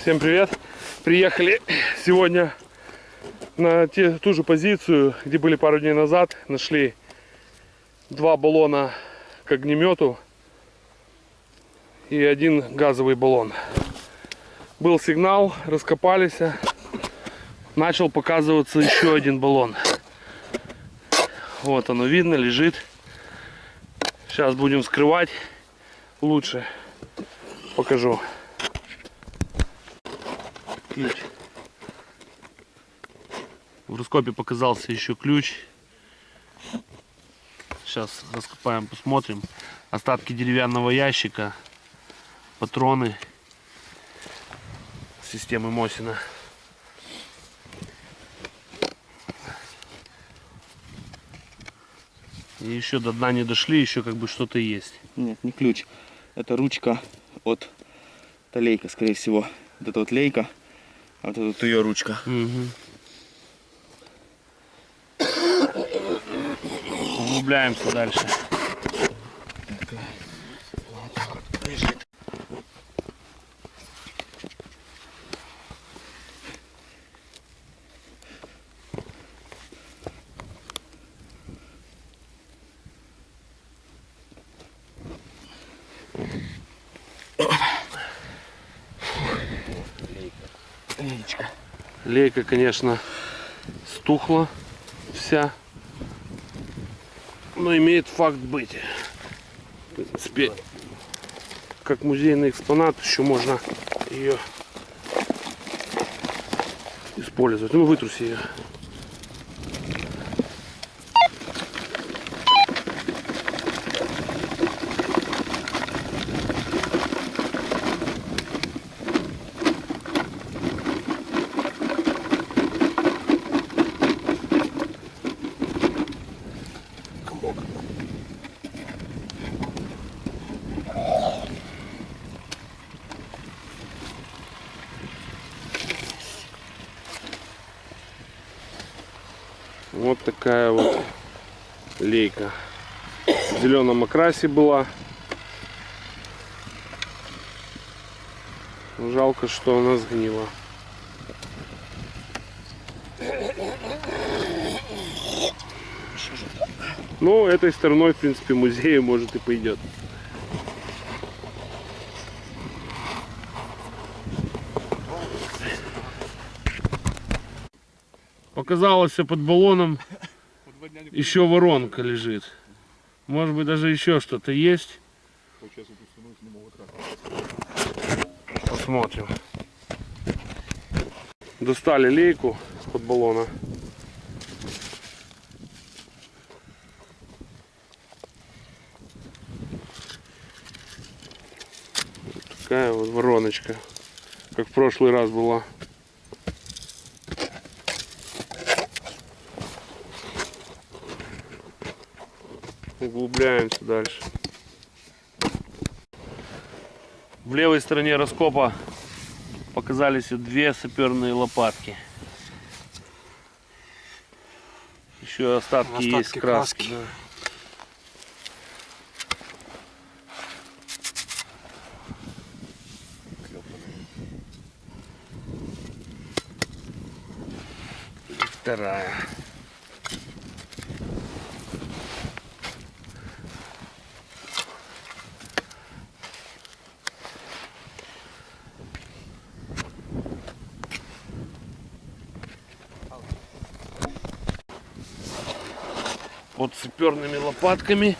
Всем привет! Приехали сегодня на ту же позицию, где были пару дней назад. Нашли 2 баллона к огнемету и 1 газовый баллон. Был сигнал, раскопались. Начал показываться еще 1 баллон. Вот оно видно, лежит. Сейчас будем вскрывать. Лучше покажу. Ключ. В раскопе показался еще ключ. Сейчас раскопаем, посмотрим. Остатки деревянного ящика, патроны системы Мосина. И еще до дна не дошли, еще как бы что-то есть. Нет, не ключ. Это ручка от лейка, скорее всего. Вот это вот лейка, а вот это вот ее ручка. Угу. Углубляемся дальше. Лейка, конечно, стухла вся, но имеет факт быть. В принципе, как музейный экспонат еще можно ее использовать. Ну, вытруси ее. Вот такая вот лейка. В зеленом окрасе была. Жалко, что она сгнила. Ну, этой стороной, в принципе, музею может и пойдет. Показалось, под баллоном еще воронка лежит. Может быть, даже еще что-то есть. Посмотрим. Достали лейку под баллона. Вот такая вот вороночка, как в прошлый раз была. Углубляемся дальше. В левой стороне раскопа показались 2 саперные лопатки. Еще остатки есть краски. Да. Вторая. Под саперными лопатками.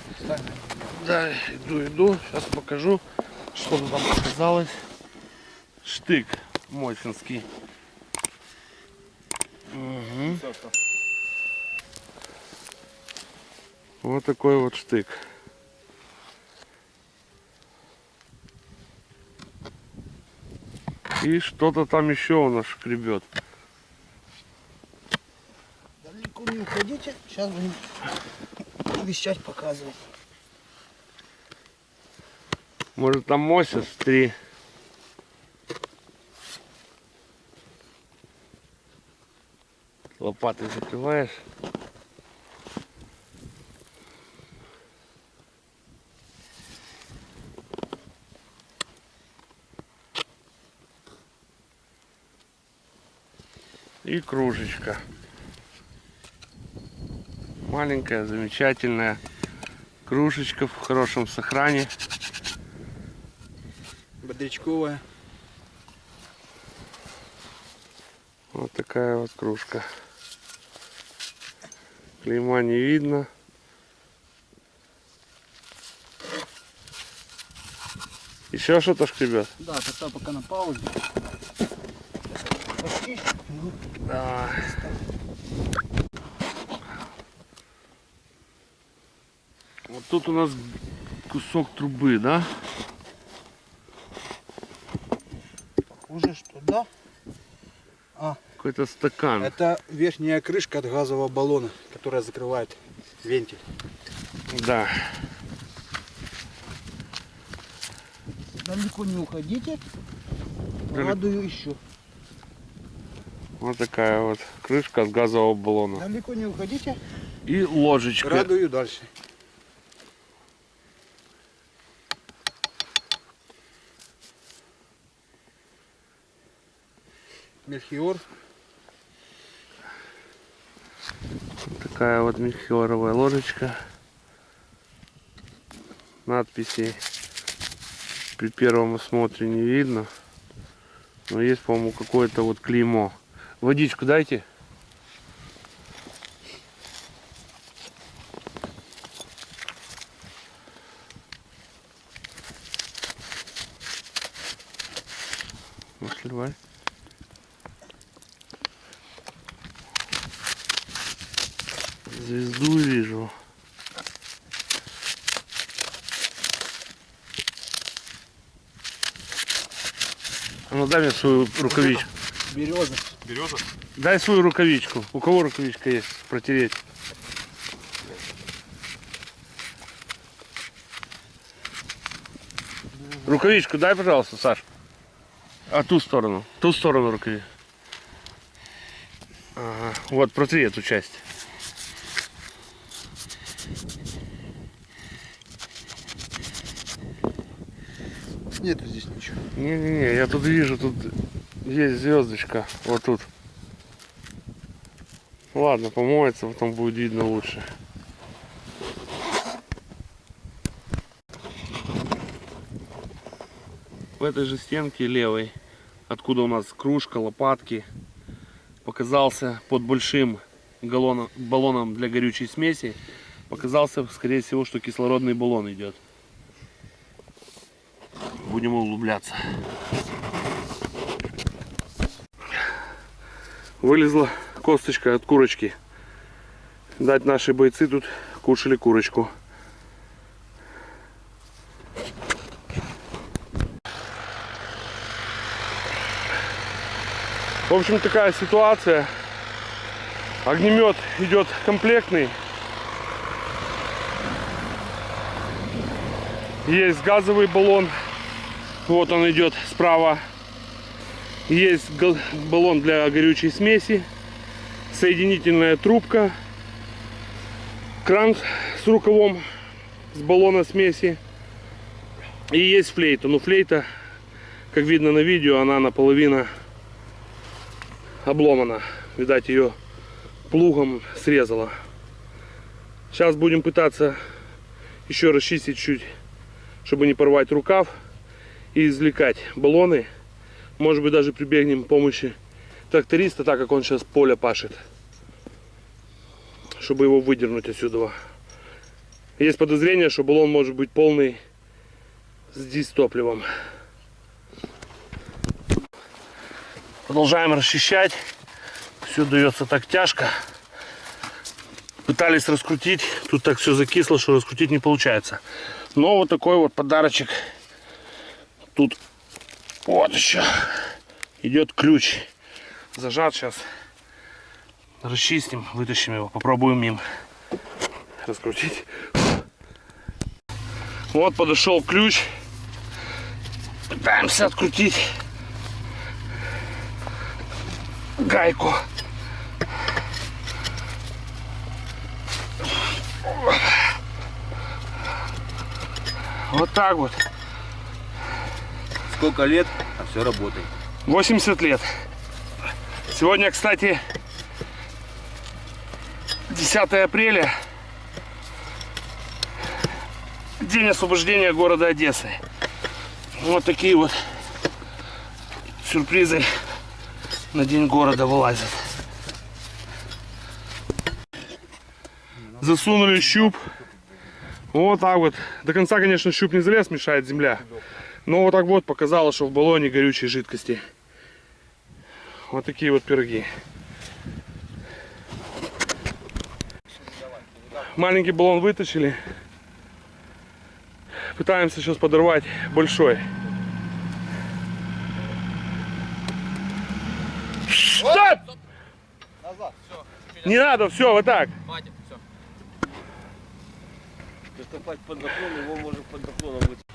Да, иду. Сейчас покажу, что там оказалось. Штык мосинский. Угу. Вот такой вот штык. И что-то там еще у нас шкребет. Далеко не уходите, сейчас будем вещать, показывать. Может, там мосис 3. Лопатой закрываешь. И кружечка. Маленькая, замечательная кружечка в хорошем сохране. Бодрячковая. Вот такая вот кружка. Клейма не видно. Еще что-то шкребет? Да, поставь пока на паузу. Почти. Да. Вот тут у нас кусок трубы, да? Уже что, да? Какой-то стакан. Это верхняя крышка от газового баллона, которая закрывает вентиль. Да. Далеко не уходите. Далеко. Радую еще. Вот такая вот крышка от газового баллона. Далеко не уходите. И ложечка. Радую дальше. Мельхиор. Вот такая вот мельхиоровая ложечка. Надписей при первом осмотре не видно. Но есть, по-моему, какое-то вот клеймо. Водичку дайте. Ну, сливай. Звезду вижу. А ну дай мне свою рукавичку. Береза. Береза? Дай свою рукавичку. У кого рукавичка есть? Протереть. Рукавичку дай, пожалуйста, Саш. А ту сторону. Ту сторону рукавичку. Ага. Вот, протри эту часть. Нету здесь ничего. Не-не-не, я тут вижу, тут есть звездочка. Вот тут. Ладно, помоется, потом будет видно лучше. В этой же стенке левой, откуда у нас кружка, лопатки, показался под большим баллоном для горючей смеси, показался, скорее всего, что кислородный баллон идет. Будем углубляться. Вылезла косточка от курочки. Дать наши бойцы тут кушали курочку. В общем, такая ситуация. Огнемет идет комплектный. Есть газовый баллон. Вот он идет справа. Есть баллон для горючей смеси. Соединительная трубка. Кран с рукавом с баллона смеси. И есть флейта. Но флейта, как видно на видео, она наполовину обломана. Видать, ее плугом срезала. Сейчас будем пытаться еще расчистить чуть, чтобы не порвать рукав, и извлекать баллоны. Может быть, даже прибегнем к помощи тракториста, так как он сейчас поле пашет, чтобы его выдернуть отсюда. Есть подозрение, что баллон может быть полный с дизтопливом. Продолжаем расчищать. Все дается так тяжко. Пытались раскрутить. Тут так все закисло, что раскрутить не получается. Но вот такой вот подарочек. Тут вот еще идет ключ. Зажат сейчас. Расчистим, вытащим его. Попробуем им раскрутить. Вот подошел ключ. Пытаемся открутить гайку. Вот так вот. Сколько лет, а все работает. 80 лет. Сегодня, кстати, 10 апреля. День освобождения города Одессы. Вот такие вот сюрпризы на день города вылазят. Засунули щуп. Вот так вот. До конца, конечно, щуп не залез, мешает земля. Но вот так вот показало, что в баллоне горючей жидкости. Вот такие вот пироги. Маленький баллон вытащили. Пытаемся сейчас подорвать большой. Стоп! Назад, все. Не надо, все, вот так. Хватит, все. Доступать под наклон, его можно под наклоном вытащить.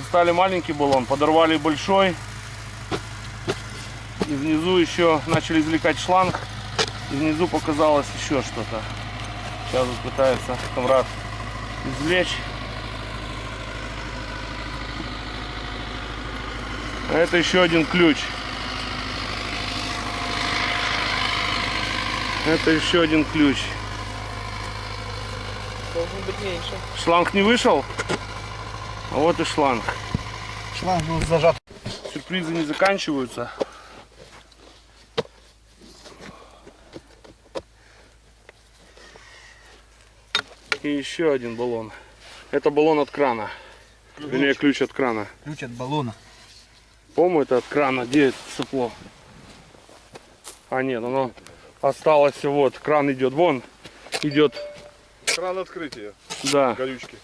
Достали маленький баллон, подорвали большой. И внизу еще начали извлекать шланг. И внизу показалось еще что-то. Сейчас вот пытается Камрад извлечь. А это еще один ключ. Это еще один ключ. Должен быть меньше. Шланг не вышел? А вот и шланг. Шланг был зажат. Сюрпризы не заканчиваются. И еще один баллон. Это баллон от крана. Вернее, ключ от крана. Ключ от баллона. По-моему, это от крана. Где это сопло? А нет, оно осталось. Вот, кран идет вон. Идет. Кран открытия, Да. горючки.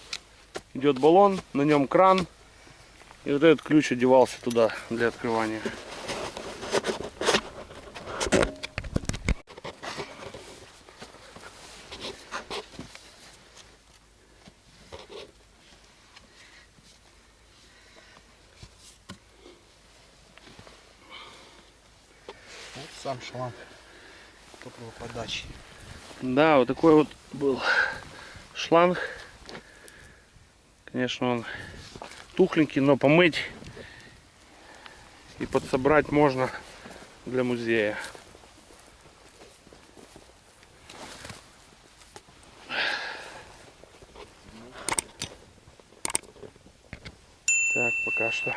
Идет баллон, на нем кран. И вот этот ключ одевался туда для открывания. Вот сам шланг топливоподачи. Да, вот такой вот был шланг. Конечно, он тухленький, но помыть и подсобрать можно для музея. Так, пока что.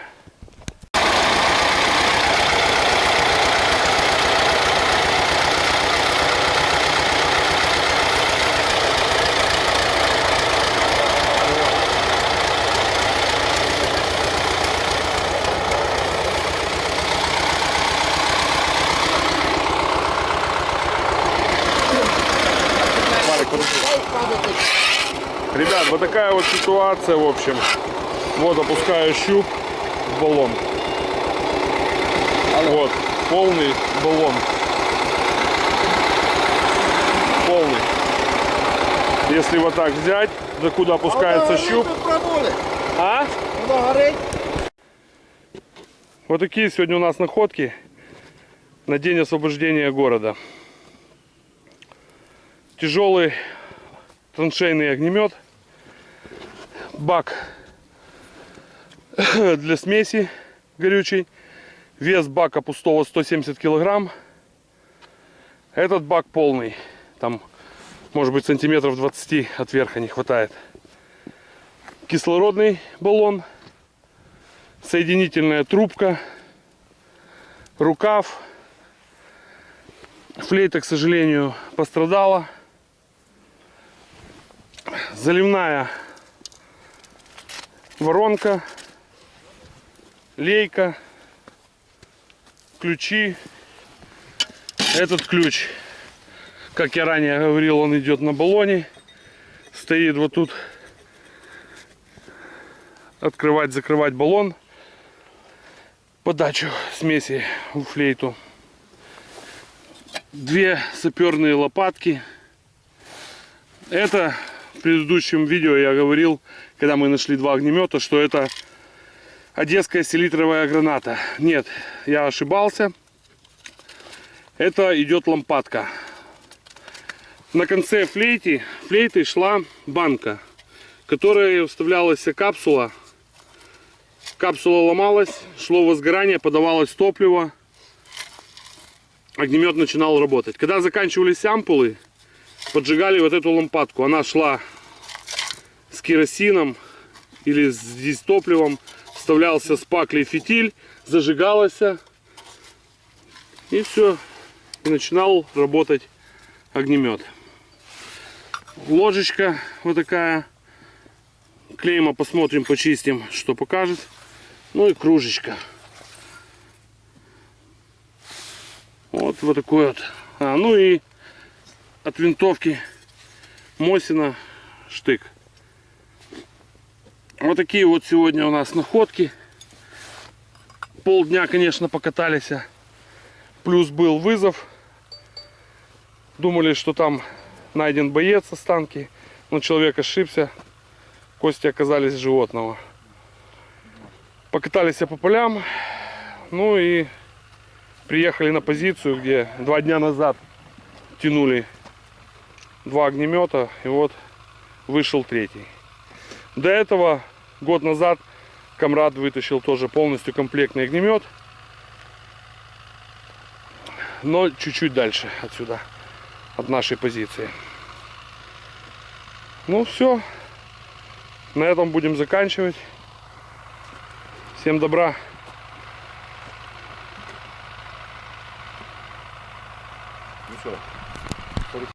Ребят, вот такая вот ситуация, в общем. Вот опускаю щуп в баллон. Вот, полный баллон. Полный. Если вот так взять, за куда опускается щуп. А? Вот такие сегодня у нас находки на день освобождения города. Тяжелый траншейный огнемет, бак для смеси горючей, вес бака пустого 170 килограмм. Этот бак полный, там может быть сантиметров 20 от верха не хватает. Кислородный баллон, соединительная трубка, рукав. Флейта, к сожалению, пострадала. Заливная воронка, лейка, ключи. Этот ключ, как я ранее говорил, он идет на баллоне. Стоит вот тут. Открывать, закрывать баллон. Подачу смеси в флейту. Две саперные лопатки. Это в предыдущем видео я говорил, когда мы нашли два огнемета, что это одесская селитровая граната. Нет, я ошибался. Это идет лампадка. на конце флейты шла банка, в которой вставлялась капсула. Капсула ломалась, шло возгорание, подавалось топливо. Огнемет начинал работать. Когда заканчивались ампулы, поджигали вот эту лампадку. Она шла с керосином или с дизтопливом. Вставлялся спакли фитиль, зажигалась. И все. И начинал работать огнемет. Ложечка вот такая. Клейма посмотрим, почистим, что покажет. Ну и кружечка. Вот такой вот. Ну и от винтовки Мосина штык. Вот такие вот сегодня у нас находки. Полдня, конечно, покатались. Плюс был вызов. Думали, что там найден боец, останки. Но человек ошибся. Кости оказались животного. Покатались по полям. Ну и приехали на позицию, где 2 дня назад тянули 2 огнемета. И вот вышел 3-й. До этого, год назад, Камрад вытащил тоже полностью комплектный огнемет. Но чуть-чуть дальше отсюда, от нашей позиции. Ну все. На этом будем заканчивать. Всем добра. Ну что?